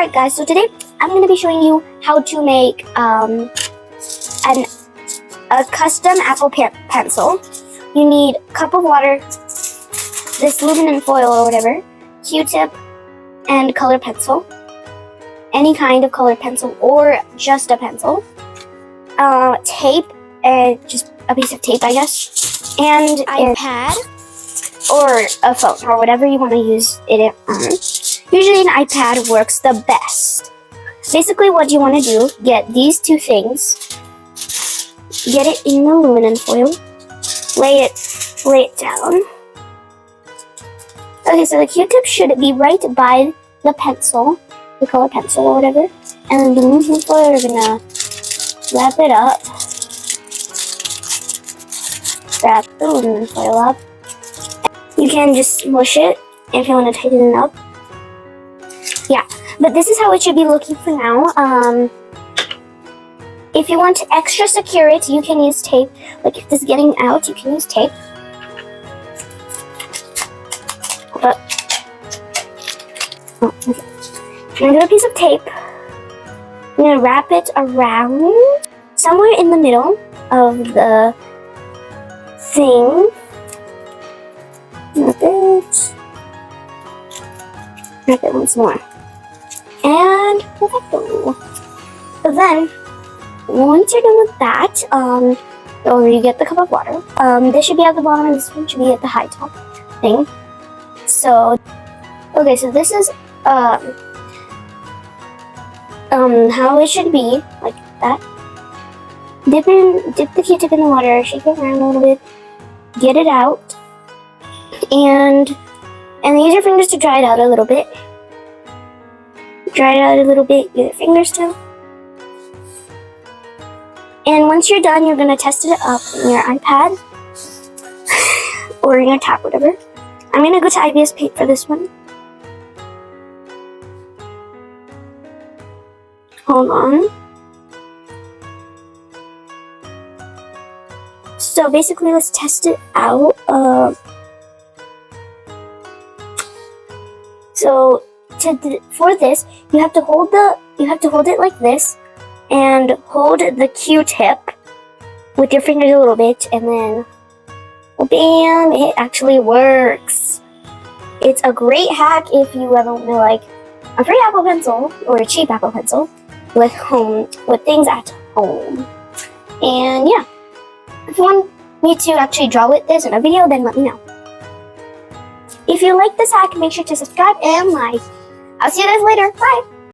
Alright guys, so today I'm going to be showing you how to make a custom Apple pencil. You need a cup of water, this aluminum foil or whatever, Q-tip, and colored pencil. Any kind of colored pencil or just a pencil. Tape, just a piece of tape I guess, and iPad or a phone or whatever you want to use it on. Usually an iPad works the best. Basically what you want to do, get these two things, get it in the aluminum foil, lay it down. Okay, so the Q-tip should be right by the pencil, the color pencil or whatever, and then the aluminum foil, you're gonna wrap it up, wrap the aluminum foil up. You can just smush it if you want to tighten it up. Yeah, but this is how it should be looking for now. If you want to extra secure it, you can use tape. Like if this is getting out, you can use tape. But, I'm gonna get a piece of tape. I'm gonna wrap it around somewhere in the middle of the thing. Wrap it once more. And perfecto. So then, once you're done with that, or you get the cup of water. This should be at the bottom and this one should be at the high top thing. So, okay, so this is how it should be, like that. Dip the Q-tip in the water, shake it around a little bit, get it out, and use your fingers to dry it out a little bit. Dry it out a little bit, use your fingers too. And once you're done, you're gonna test it up in your iPad or in your tab, whatever. I'm gonna go to IBS Paint for this one. Hold on. So basically, let's test it out. For this, you have to hold it like this, and hold the Q-tip with your fingers a little bit, and then, bam! It actually works. It's a great hack if you ever want to like a free Apple Pencil or a cheap Apple Pencil with things at home. And yeah, if you want me to actually draw with this in a video, then let me know. If you like this hack, make sure to subscribe and like. I'll see you guys later. Bye!